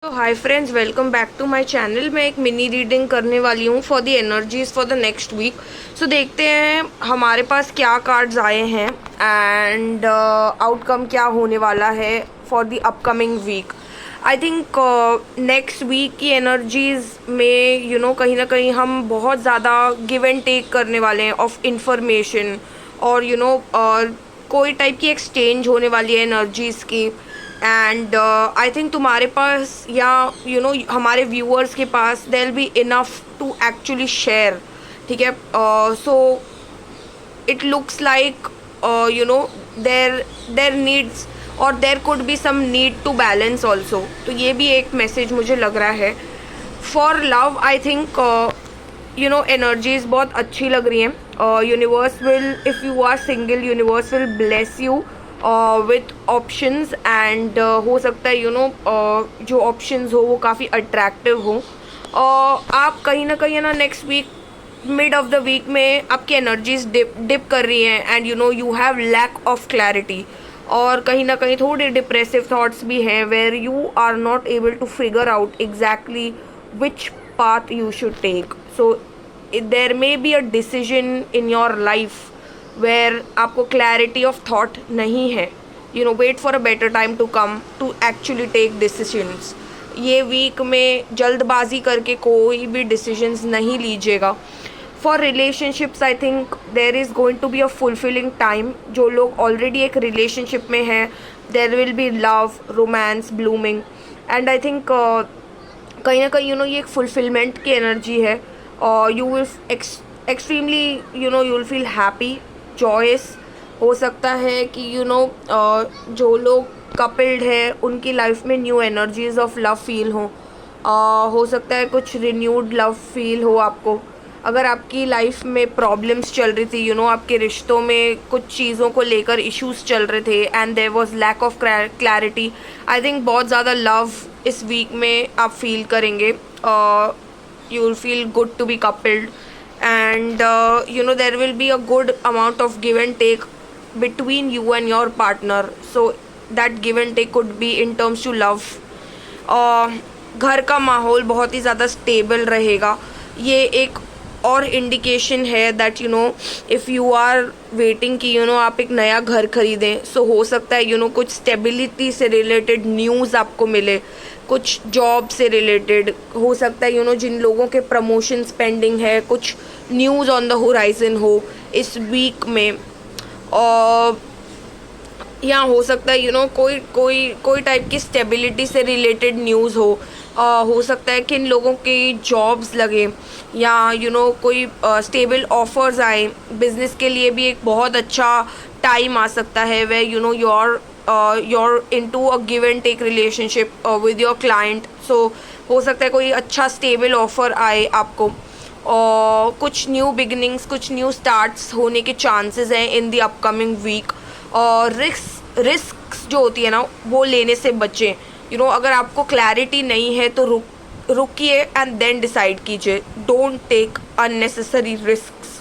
तो hi friends, welcome back to my channel. मैं एक मिनी रीडिंग करने वाली हूँ for the energies for the next week. So देखते हैं हमारे पास क्या कार्ड्स आए हैं एंड आउटकम क्या होने वाला है for the upcoming week. I think next week की एनर्जीज में कहीं ना कहीं हम बहुत ज़्यादा गिव एंड टेक करने वाले हैं ऑफ इंफॉर्मेशन और कोई टाइप की एक्सचेंज होने वाली है एनर्जीज़ की। एंड आई थिंक तुम्हारे पास या हमारे व्यूअर्स के पास there will be enough to actually share. ठीक है, so it looks like there needs और there could be some need to balance also. तो ये भी एक मैसेज मुझे लग रहा है। For love I think energies बहुत अच्छी लग रही हैं। Universe will, if you are single, universe will bless you with options and हो सकता है जो ऑप्शंस हो वो काफ़ी अट्रैक्टिव हो। आप कहीं ना कहीं ना next week mid of the week में आपकी एनर्जीज डिप कर रही हैं and you have lack of clarity और कहीं ना कहीं थोड़े डिप्रेसिव थॉट्स भी हैं where you are not able to figure out exactly which path you should take. So there may be a decision in your life where आपको clarity of thought नहीं है. Wait for a better time to come to actually take decisions. ये week में जल्दबाजी करके कोई भी decisions नहीं लीजिएगा. For relationships I think there is going to be a fulfilling time. जो लोग already एक relationship में हैं, there will be love, romance blooming and I think कहीं ना कहीं ये एक फुलफिलमेंट की एनर्जी है और you will extremely you will feel happy joyous. हो सकता है कि जो लोग कपल्ड हैं उनकी लाइफ में new energies of love feel हो सकता है कुछ रिन्यूड लव फील हो आपको। अगर आपकी लाइफ में प्रॉब्लम्स चल रही थी आपके रिश्तों में कुछ चीज़ों को लेकर इश्यूज चल रहे थे and there was lack of clarity, I think बहुत ज़्यादा लव इस वीक में आप फील करेंगे। You will feel good to be coupled and there will be a good amount of give and take between you and your partner. So that give and take could be in terms to love. घर का माहौल बहुत ही ज़्यादा stable रहेगा। ये एक और indication है that if you are waiting कि आप एक नया घर खरीदें, सो हो सकता है कुछ स्टेबिलिटी से रिलेटेड न्यूज़ आपको मिले, कुछ जॉब से रिलेटेड हो सकता है जिन लोगों के प्रमोशंस पेंडिंग है कुछ न्यूज़ ऑन द होराइजन हो इस वीक में। और या हो सकता है कोई टाइप की स्टेबिलिटी से रिलेटेड न्यूज़ हो सकता है कि इन लोगों की जॉब्स लगे या कोई स्टेबल ऑफर्स आए। बिजनेस के लिए भी एक बहुत अच्छा टाइम आ सकता है वे you're into a give and take relationship with your client. So हो सकता है कोई अच्छा स्टेबल ऑफर आए आपको और कुछ न्यू बिगिनिंग्स, कुछ न्यू स्टार्ट्स होने के चांसेस हैं इन द अपकमिंग वीक। और रिस्क जो होती है ना वो लेने से बचें। अगर आपको क्लैरिटी नहीं है तो रुकिए एंड देन डिसाइड कीजिए। Don't take unnecessary risks.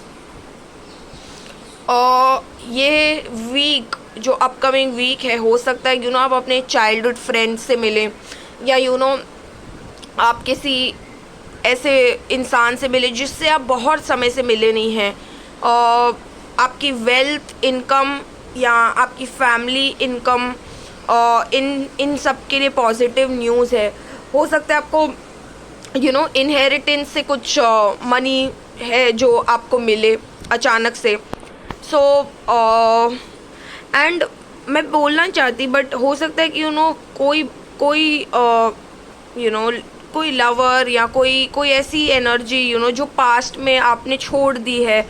और ये वीक जो अपकमिंग वीक है हो सकता है आप अपने चाइल्डहुड फ्रेंड्स से मिलें या आप किसी ऐसे इंसान से मिले जिससे आप बहुत समय से मिले नहीं हैं। और आपकी वेल्थ इनकम या आपकी फैमिली इनकम इन सब के लिए पॉजिटिव न्यूज़ है। हो सकता है आपको इनहेरिटेंस से कुछ मनी है जो आपको मिले अचानक से। सो एंड मैं बोलना चाहती बट हो सकता है कि कोई लवर या कोई ऐसी एनर्जी जो पास्ट में आपने छोड़ दी है,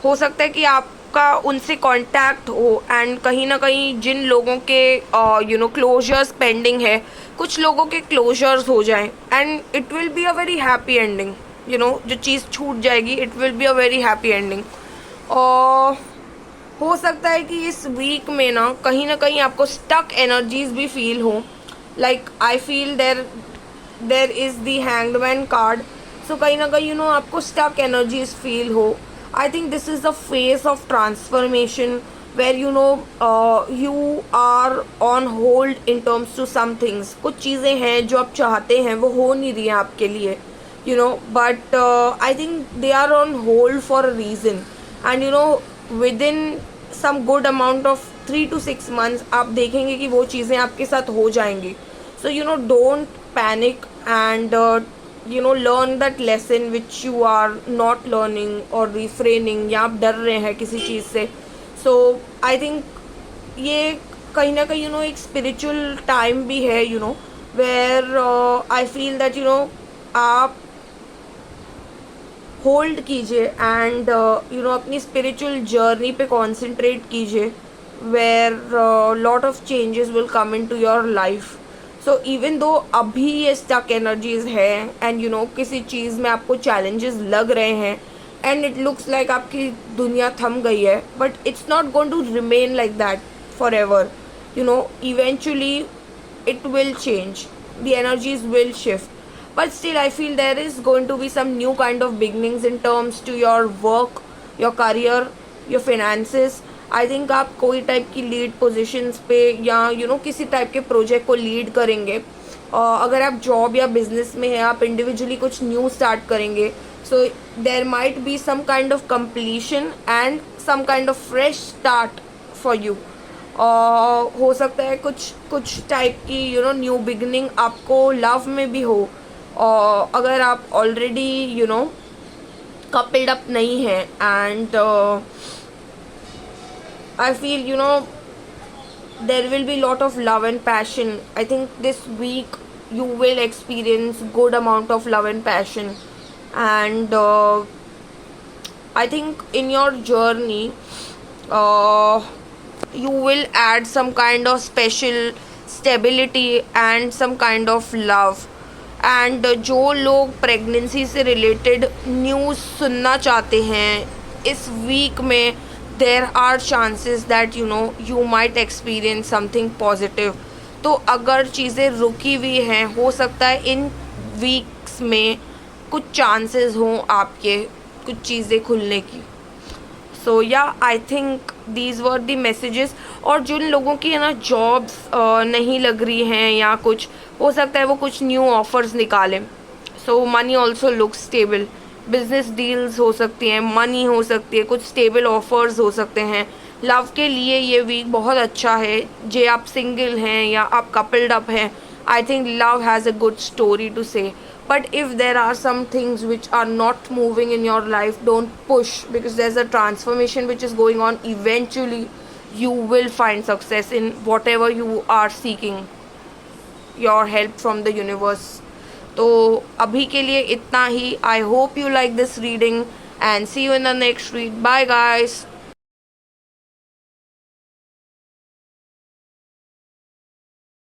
हो सकता है कि आपका उनसे कांटेक्ट हो एंड कहीं ना कहीं जिन लोगों के क्लोजर्स पेंडिंग है कुछ लोगों के क्लोजर्स हो जाएं and it will be a very happy ending. जो चीज़ छूट जाएगी it will be a very happy ending. और हो सकता है कि इस वीक में ना कहीं आपको स्टक एनर्जीज भी फील हो। Like I feel there is the hangman card. So कहीं ना कहीं आपको स्टक एनर्जीज फील हो। I think this is the phase of transformation where you are on hold in terms to some things. कुछ चीज़ें हैं जो आप चाहते हैं वो हो नहीं रही हैं आपके लिए, but I think they are on hold for a reason. And within some good amount of 3 to 6 months आप देखेंगे कि वो चीज़ें आपके साथ हो जाएंगी. So don't panic and learn that lesson which you are not learning or refraining, या आप डर रहे हैं किसी चीज़ से. So I think ये कहीं ना कहीं एक स्पिरिचुअल टाइम भी है, where I feel that आप होल्ड कीजिए एंड अपनी स्पिरिचुअल जर्नी पे कॉन्सेंट्रेट कीजिए, where lot of changes will come into your life. So even though अभी ये स्टक एनर्जीज है एंड किसी चीज़ में आपको चैलेंजेस लग रहे हैं एंड इट लुक्स लाइक आपकी दुनिया थम गई है, but it's not going to remain like that forever. Eventually it will change, the energies will shift, but still I feel there is going to be some new kind of beginnings in terms to your work, your career, your finances. I think आप कोई type की lead positions पे या किसी type के project को lead करेंगे. अगर आप जॉब या बिजनेस में हैं, आप इंडिविजुअली कुछ न्यू स्टार्ट करेंगे. So there might be some kind of completion and some kind of fresh start for you. हो सकता है कुछ टाइप की न्यू बिगनिंग आपको लव में भी हो. अगर आप ऑलरेडी कपल्ड अप नहीं है and I feel there will be lot of love and passion. I think this week you will experience good amount of love and passion, and I think in your journey you will add some kind of special stability and some kind of love. And जो लोग pregnancy से related news सुनना चाहते हैं इस week में, there are chances that you might experience something positive. तो अगर चीज़ें रुकी हुई हैं, हो सकता है इन वीक्स में कुछ चांसेस हों आपके कुछ चीज़ें खुलने की. सो या I think these were the messages. और जिन लोगों की जॉब्स नहीं लग रही हैं या कुछ, हो सकता है वो कुछ न्यू ऑफर्स निकालें. So money also look stable. Business deals हो सकती हैं, मनी हो सकती है, कुछ स्टेबल ऑफर्स हो सकते हैं. लव के लिए ये वीक बहुत अच्छा है. जे आप सिंगल हैं या आप कपल्ड अप हैं, I think love has a good story to say. But if there are some things which are not moving in your life, don't push, because there's a transformation which is going on. Eventually you will find success in whatever you are seeking your help from the universe. तो अभी के लिए इतना ही. I hope you like this reading and see you in the next read. Bye guys.